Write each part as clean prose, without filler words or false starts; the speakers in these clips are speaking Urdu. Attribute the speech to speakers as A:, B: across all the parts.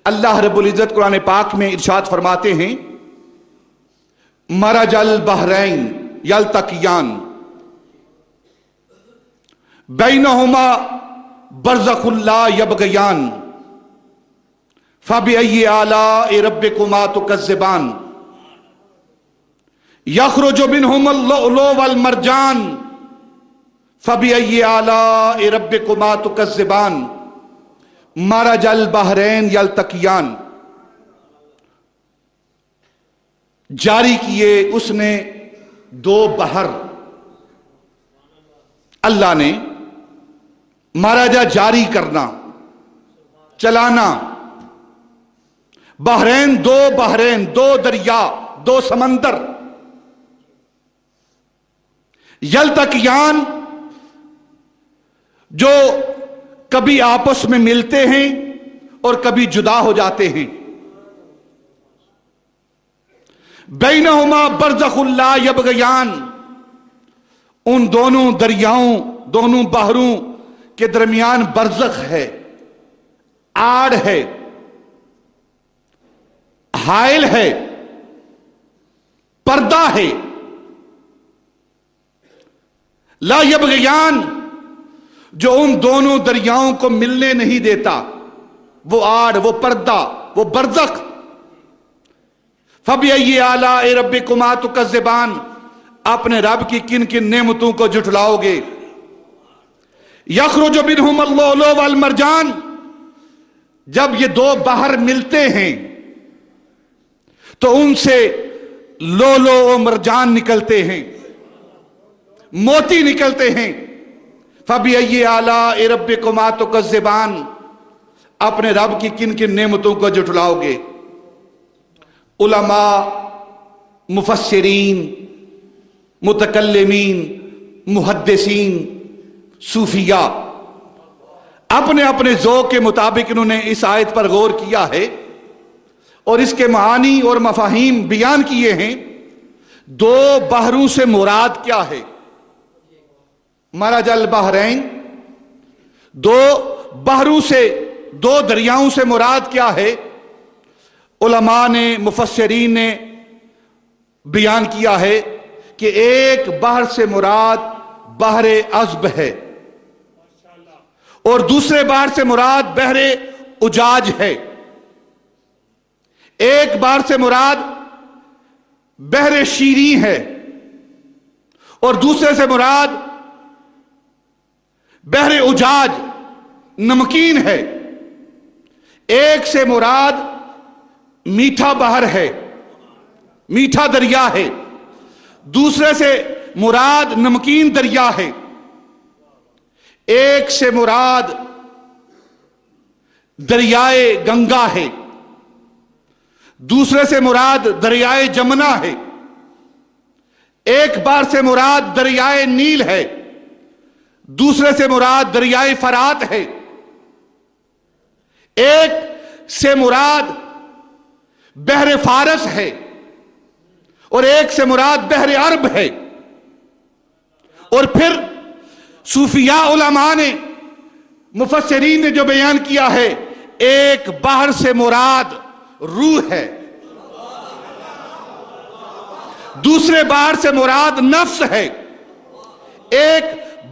A: اللہ رب العزت قرآن پاک میں ارشاد فرماتے ہیں مرج البحرین یلتقیان بینہما برزخ لا یبغیان فبأی آلاء ربکما تکذبان یخرج منہما اللؤلؤ والمرجان فبأی آلاء ربکما تکذبان مرج البحرین یلتقیان، جاری کیے اس نے دو بحر، اللہ نے مرجا جاری کرنا، چلانا، بحرین دو دریا، دو سمندر، یلتقیان جو کبھی آپس میں ملتے ہیں اور کبھی جدا ہو جاتے ہیں، بینہما برزخ لا یبغیان، ان دونوں دریاؤں، دونوں بحروں کے درمیان برزخ ہے، آڑ ہے، حائل ہے، پردہ ہے، لا یبغیان جو ان دونوں دریاؤں کو ملنے نہیں دیتا، وہ آڑ، وہ پردہ، وہ برزخ۔ فَبِأَيِّ آلَاءِ رَبِّكُمَا تُكَذِّبَانِ، اپنے رب کی کن کن نعمتوں کو جھٹلاؤ گے۔ یخرج منہما اللؤلؤ والمرجان، جب یہ دو بحر ملتے ہیں تو ان سے لؤلؤ و مرجان نکلتے ہیں، موتی نکلتے ہیں۔ فَبِأَيِّ آلَاءِ رَبِّكُمَا تُكَذِّبَانِ، اپنے رب کی کن کن نعمتوں کو جھٹلاؤ گے۔ علماء، مفسرین، متکلمین، محدثین، صوفیاء اپنے اپنے ذوق کے مطابق انہوں نے اس آیت پر غور کیا ہے اور اس کے معانی اور مفاہیم بیان کیے ہیں۔ دو بحروں سے مراد کیا ہے؟ مرج البحرین، دو بحروں سے، دو دریاؤں سے مراد کیا ہے؟ علماء نے، مفسرین نے بیان کیا ہے کہ ایک بحر سے مراد بحر عذب ہے اور دوسرے بحر سے مراد بحر اجاج ہے۔ ایک بحر سے مراد بحر شیریں ہے اور دوسرے سے مراد بحر اجاج نمکین ہے۔ ایک سے مراد میٹھا بحر ہے، میٹھا دریا ہے، دوسرے سے مراد نمکین دریا ہے۔ ایک سے مراد دریائے گنگا ہے، دوسرے سے مراد دریائے جمنا ہے۔ ایک بار سے مراد دریائے نیل ہے، دوسرے سے مراد دریائے فرات ہے۔ ایک سے مراد بحر فارس ہے اور ایک سے مراد بحر عرب ہے۔ اور پھر صوفیاء علماء نے، مفسرین نے جو بیان کیا ہے، ایک بحر سے مراد روح ہے، دوسرے بحر سے مراد نفس ہے، ایک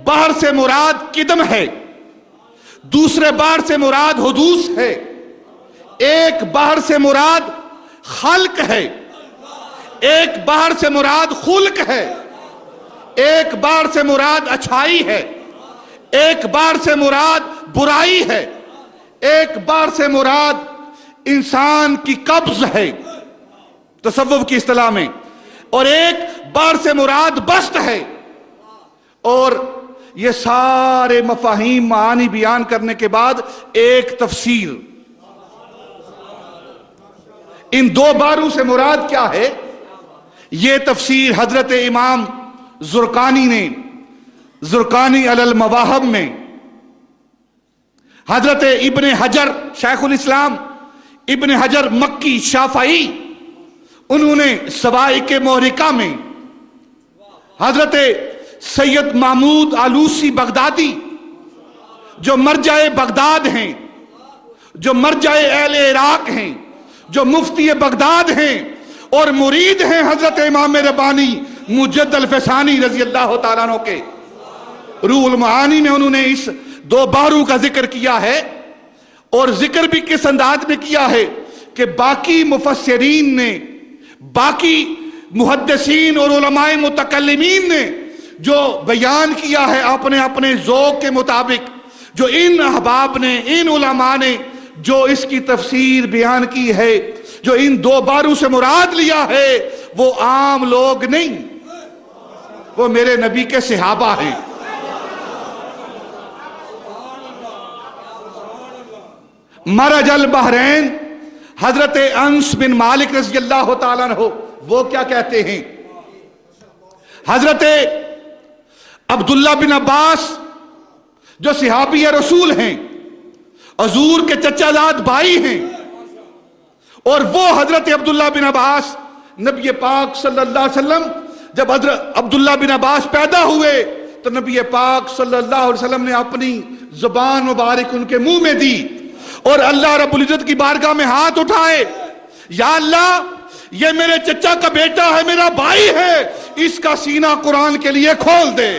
A: بحر سے مراد قدم ہے، دوسرے بحر سے مراد حدوث ہے، ایک بحر سے مراد خلق ہے، ایک بحر سے مراد خلق ہے، ایک بحر سے مراد اچھائی ہے، ایک بحر سے مراد برائی ہے، ایک بحر سے مراد انسان کی قبض ہے تصوف کی اصطلاح میں، اور ایک بحر سے مراد بسط ہے۔ اور یہ سارے مفاہیم، معانی بیان کرنے کے بعد ایک تفسیر، ان دو بحروں سے مراد کیا ہے، یہ تفسیر حضرت امام زرقانی نے زرقانی علی المواہب میں، حضرت ابن حجر شیخ الاسلام ابن حجر مکی شافعی، انہوں نے سوائق محرقہ میں، حضرت سید محمود آلوسی بغدادی جو مرجع بغداد ہیں، جو مرجع اہل عراق ہیں، جو مفتی بغداد ہیں اور مرید ہیں حضرت امام ربانی مجد الفسانی رضی اللہ تعالیٰ عنہ کے، روح المعانی میں انہوں نے اس دو باروں کا ذکر کیا ہے، اور ذکر بھی کس انداز میں کیا ہے کہ باقی مفسرین نے، باقی محدثین اور علماء متکلمین نے جو بیان کیا ہے اپنے اپنے ذوق کے مطابق، جو ان احباب نے، ان علماء نے جو اس کی تفسیر بیان کی ہے، جو ان دو باروں سے مراد لیا ہے، وہ عام لوگ نہیں، وہ میرے نبی کے صحابہ ہیں۔ مرج البحرین، حضرت انس بن مالک رضی اللہ تعالیٰ عنہ وہ کیا کہتے ہیں؟ حضرت عبداللہ بن عباس جو صحابی رسول ہیں، حضور کے چچا زاد بھائی ہیں، اور وہ حضرت عبداللہ بن عباس نبی پاک صلی اللہ علیہ وسلم جب حضرت عبداللہ بن عباس پیدا ہوئے تو نبی پاک صلی اللہ علیہ وسلم نے اپنی زبان مبارک ان کے منہ میں دی اور اللہ رب العزت کی بارگاہ میں ہاتھ اٹھائے، یا اللہ یہ میرے چچا کا بیٹا ہے، میرا بھائی ہے، اس کا سینہ قرآن کے لیے کھول دے۔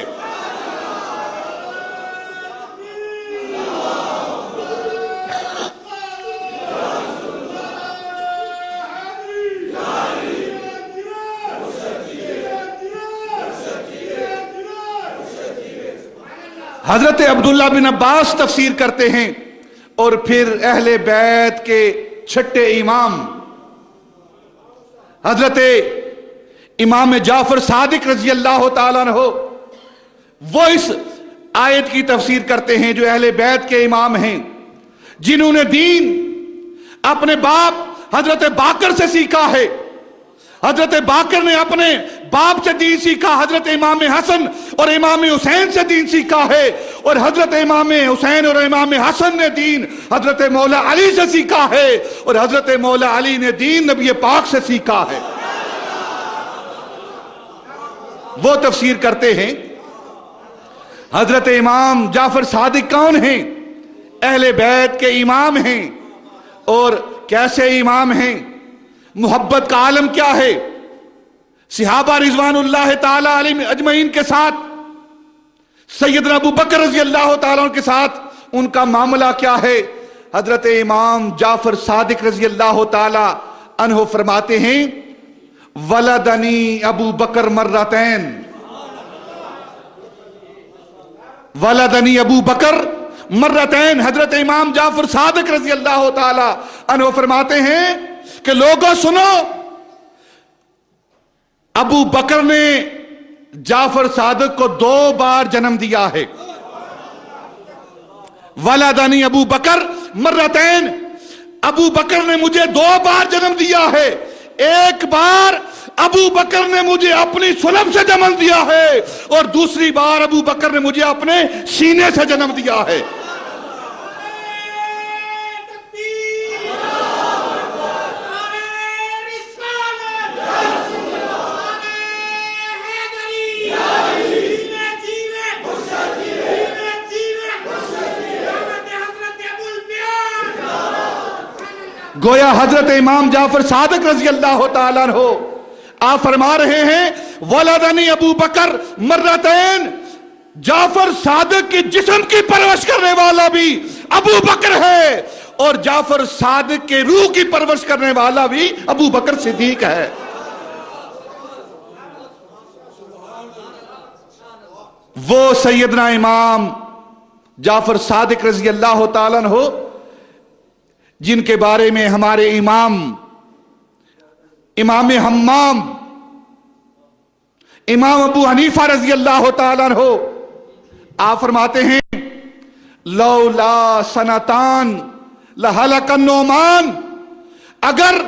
A: حضرت عبداللہ بن عباس تفسیر کرتے ہیں، اور پھر اہل بیت کے چھٹے امام حضرت امام جعفر صادق رضی اللہ تعالیٰ عنہ وہ اس آیت کی تفسیر کرتے ہیں، جو اہل بیت کے امام ہیں، جنہوں نے دین اپنے باپ حضرت باقر سے سیکھا ہے۔ حضرت باقر نے اپنے باپ سے دین سیکھا، حضرت امام حسن اور امام حسین سے دین سیکھا ہے، اور حضرت امام حسین اور امام حسن نے دین حضرت مولا علی سے سیکھا ہے، اور حضرت مولا علی نے دین نبی پاک سے سیکھا ہے۔ وہ تفسیر کرتے ہیں حضرت امام جعفر صادق کون ہیں؟ اہل بیت کے امام ہیں، اور کیسے امام ہیں؟ محبت کا عالم کیا ہے؟ صحابہ رضوان اللہ تعالی علیہم اجمعین کے ساتھ، سیدنا ابو بکر رضی اللہ تعالیٰ عنہ کے ساتھ ان کا معاملہ کیا ہے؟ حضرت امام جعفر صادق رضی اللہ تعالی عنہ فرماتے ہیں، ولدنی ابو بکر مرتین، ولدنی ابو بکر مرتین۔ حضرت امام جعفر صادق رضی اللہ تعالی عنہ فرماتے ہیں کہ لوگوں سنو، ابو بکر نے جعفر صادق کو 2 بار جنم دیا ہے۔ ولدنی ابو بکر مرتین، ابو بکر نے مجھے 2 بار جنم دیا ہے۔ ایک بار ابو بکر نے مجھے اپنی سلب سے جنم دیا ہے، اور دوسری بار ابو بکر نے مجھے اپنے سینے سے جنم دیا ہے۔ گویا حضرت امام جعفر صادق رضی اللہ تعالیٰ عنہ آپ فرما رہے ہیں، ولدنی ابو بکر مرتین، جعفر صادق کی جسم کی پرورش کرنے والا بھی ابو بکر ہے، اور جعفر صادق کے روح کی پرورش کرنے والا بھی ابو بکر صدیق ہے۔ وہ سیدنا امام جعفر صادق رضی اللہ تعالیٰ عنہ جن کے بارے میں ہمارے امام حمام امام ابو حنیفہ رضی اللہ تعالیٰ عنہ آپ فرماتے ہیں، لولا سنتان لہلک النعمان، اگر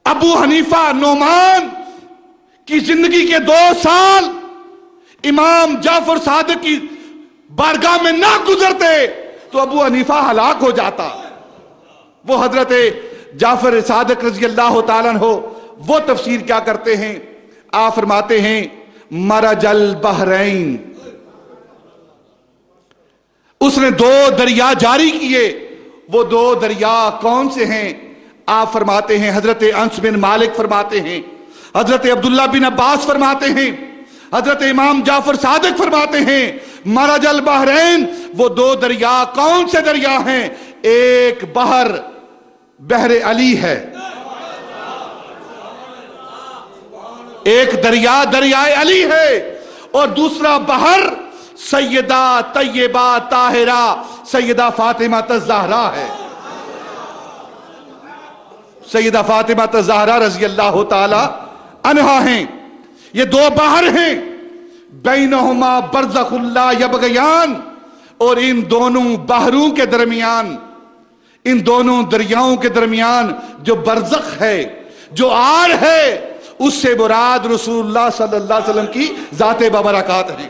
A: ابو حنیفہ نعمان کی زندگی کے 2 سال امام جعفر صادق کی بارگاہ میں نہ گزرتے تو ابو حنیفہ ہلاک ہو جاتا۔ وہ حضرت جعفر صادق رضی اللہ تعالیٰ عنہ وہ تفسیر کیا کرتے ہیں؟ آپ فرماتے ہیں، مرج البحرین، اس نے 2 دریا جاری کیے، وہ دو دریا کون سے ہیں؟ آپ فرماتے ہیں، حضرت انس بن مالک فرماتے ہیں، حضرت عبداللہ بن عباس فرماتے ہیں، حضرت امام جعفر صادق فرماتے ہیں، مرج البحرین، وہ دو دریا کون سے دریا ہیں؟ ایک بحر علی ہے، ایک دریائے علی ہے، اور دوسرا بحر سیدہ طیبہ طاہرہ سیدہ فاطمہ الزہرا ہے۔ سیدہ فاطمہ الزہرا رضی اللہ تعالی عنہا ہیں، یہ دو بحر ہیں، بینہما برزخ لا یبغیان، اور ان دونوں بحروں کے درمیان، ان دونوں دریاؤں کے درمیان جو برزخ ہے، جو آر ہے، اس سے مراد رسول اللہ صلی اللہ علیہ وسلم کی ذات بابرکات ہے۔